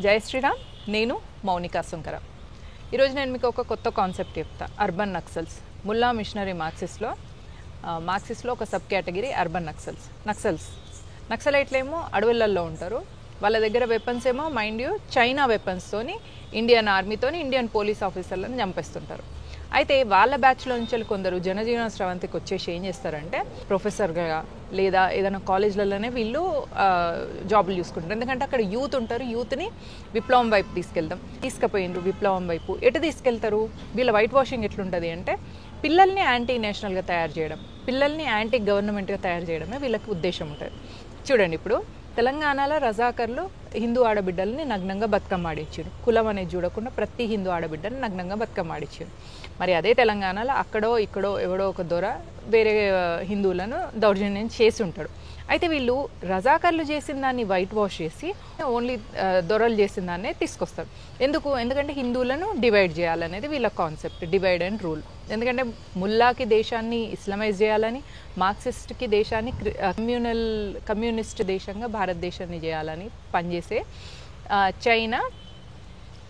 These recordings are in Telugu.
జై శ్రీరామ్. నేను మౌనికా సుంకర. ఈరోజు నేను మీకు ఒక కొత్త కాన్సెప్ట్ చెప్తా. అర్బన్ నక్సల్స్. ముల్లా మిషనరీ మార్క్సిస్ట్లో ఒక సబ్ కేటగిరీ అర్బన్ నక్సలైట్లేమో అడవులలో ఉంటారు. వాళ్ళ దగ్గర వెపన్స్ ఏమో మైండ్ యూ చైనా వెపన్స్తోని ఇండియన్ ఆర్మీతోని ఇండియన్ పోలీస్ ఆఫీసర్లను చంపేస్తుంటారు. అయితే వాళ్ళ బ్యాచ్లో నుంచి కొందరు జనజీవన స్రవంతికి వచ్చేసి ఏం చేస్తారంటే ప్రొఫెసర్గా లేదా ఏదైనా కాలేజ్లలోనే వీళ్ళు జాబులు చూసుకుంటారు. ఎందుకంటే అక్కడ యూత్ ఉంటారు. యూత్ని విప్లవం వైపు తీసుకుపోయిండ్రు. విప్లవం వైపు ఎటు తీసుకెళ్తారు? వీళ్ళ వైట్ వాషింగ్ ఎట్లుంటుంది అంటే పిల్లల్ని యాంటీ నేషనల్గా తయారు చేయడం, పిల్లల్ని యాంటీ గవర్నమెంట్గా తయారు చేయడమే వీళ్ళకి ఉద్దేశం ఉంటుంది. చూడండి, ఇప్పుడు తెలంగాణలో రజాకర్లు హిందూ ఆడబిడ్డల్ని నగ్నంగా బతుకమ్మ ఆడిచ్చారు. కులం అనేది చూడకుండా ప్రతి హిందూ ఆడబిడ్డని నగ్నంగా బతుకమ్మ ఆడిచ్చారు. మరి అదే తెలంగాణలో అక్కడో ఇక్కడో ఎవడో ఒక దొర వేరే హిందువులను దౌర్జన్యం చేసి ఉంటాడు. అయితే వీళ్ళు రజాకర్లు చేసిన దాన్ని వైట్ వాష్ చేసి ఓన్లీ దొరలు చేసిన దాన్నే తీసుకొస్తారు. ఎందుకంటే హిందువులను డివైడ్ చేయాలనేది వీళ్ళ కాన్సెప్ట్, డివైడ్ అండ్ రూల్. ఎందుకంటే ముల్లాకి దేశాన్ని ఇస్లామైజ్ చేయాలని, మార్క్సిస్ట్కి దేశాన్ని కమ్యూనిస్ట్ దేశంగా భారతదేశాన్ని చేయాలని పనిచేసే చైనా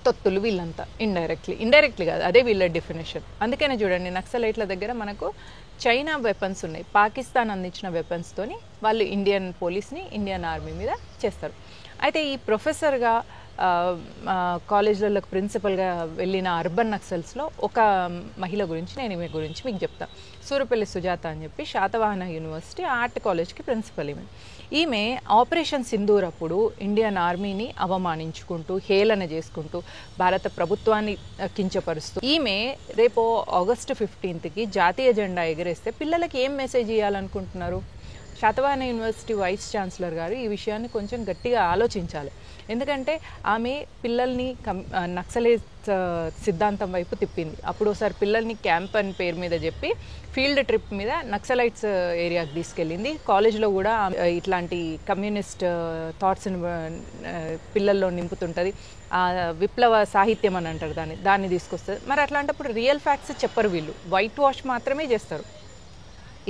తొత్తులు వీళ్ళంతా. ఇండైరెక్ట్లీ కాదు, అదే వీళ్ళ డెఫినేషన్. అందుకనే చూడండి, నక్సలైట్ల దగ్గర మనకు చైనా వెపన్స్ ఉన్నాయి. పాకిస్తాన్ అందించిన వెపన్స్తోని వాళ్ళు ఇండియన్ పోలీస్ని ఇండియన్ ఆర్మీ మీద చేస్తారు. అయితే ఈ ప్రొఫెసర్గా కాలేజ్లకు ప్రిన్సిపల్గా వెళ్ళిన అర్బన్ నక్సల్స్లో ఒక మహిళ గురించి నేను ఈమె గురించి మీకు చెప్తాను. సూరపల్లి సుజాత అని చెప్పి శాతవాహన యూనివర్సిటీ ఆర్ట్ కాలేజ్కి ప్రిన్సిపల్. ఈమె ఆపరేషన్ సింధూర్ అప్పుడు ఇండియన్ ఆర్మీని అవమానించుకుంటూ హేళన చేసుకుంటూ భారత ప్రభుత్వాన్ని కించపరుస్తూ ఈమె రేపు ఆగస్టు 15కి జాతీయ జెండా ఎగరేస్తే పిల్లలకి ఏం మెసేజ్ ఇవ్వాలనుకుంటున్నారు? శాతవాహన యూనివర్సిటీ వైస్ ఛాన్సలర్ గారు ఈ విషయాన్ని కొంచెం గట్టిగా ఆలోచించాలి. ఎందుకంటే ఆమె పిల్లల్ని నక్సలైట్ సిద్ధాంతం వైపు తిప్పింది. అప్పుడు ఒకసారి పిల్లల్ని క్యాంప్ అని పేరు మీద చెప్పి ఫీల్డ్ ట్రిప్ మీద నక్సలైట్స్ ఏరియాకి తీసుకెళ్ళింది. కాలేజ్లో కూడా ఇట్లాంటి కమ్యూనిస్ట్ థాట్స్ని పిల్లల్లో నింపుతుంటుంది. విప్లవ సాహిత్యం అని అంటారు దాన్ని తీసుకొస్తుంది. మరి అట్లాంటప్పుడు రియల్ ఫ్యాక్ట్స్ చెప్పరు వీళ్ళు, వైట్ వాష్ మాత్రమే చేస్తారు.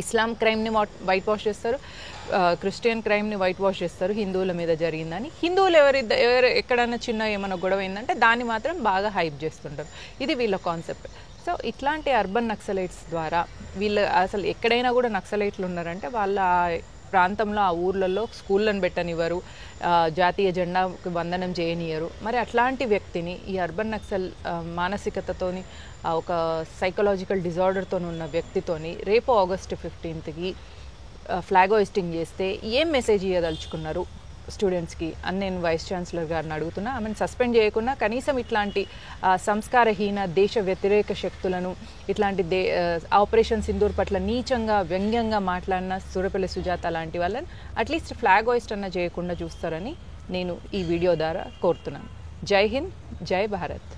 ఇస్లాం క్రైమ్ని వైట్ వాష్ చేస్తారు, క్రిస్టియన్ క్రైమ్ని వైట్ వాష్ చేస్తారు. హిందువుల మీద జరిగిందని, హిందువులు ఎవరు ఎక్కడైనా చిన్న ఏమైనా గొడవ అయిందంటే దాన్ని మాత్రం బాగా హైప్ చేస్తుంటారు. ఇది వీళ్ళ కాన్సెప్ట్. సో ఇట్లాంటి అర్బన్ నక్సలైట్స్ ద్వారా వీళ్ళు అసలు ఎక్కడైనా కూడా నక్సలైట్లు ఉన్నారంటే వాళ్ళ ప్రాంతంలో ఆ ఊర్లలో స్కూళ్ళను పెట్టనివ్వరు, జాతీయ జెండాకి వందనం చేయనియరు. మరి అట్లాంటి వ్యక్తిని ఈ అర్బన్ నక్సల్ మానసికతతోని ఒక సైకలాజికల్ డిజార్డర్తో ఉన్న వ్యక్తితోని రేపు ఆగస్టు 15కి ఫ్లాగ్ హోయిస్టింగ్ చేస్తే ఏం మెసేజ్ ఇవ్వదలుచుకున్నారు స్టూడెంట్స్కి అని నేను వైస్ ఛాన్సలర్ గారిని అడుగుతున్నా. ఆమెను సస్పెండ్ చేయకుండా కనీసం ఇట్లాంటి సంస్కారహీన దేశ వ్యతిరేక శక్తులను, ఇట్లాంటి ఆపరేషన్ సింధూర్ పట్ల నీచంగా వ్యంగ్యంగా మాట్లాడిన సూరపల్లి సుజాత లాంటి వాళ్ళని అట్లీస్ట్ ఫ్లాగ్ హోయిస్ట్ అన్న చేయకుండా చూస్తారని నేను ఈ వీడియో ద్వారా కోరుతున్నాను. జై హింద్, జై భారత్.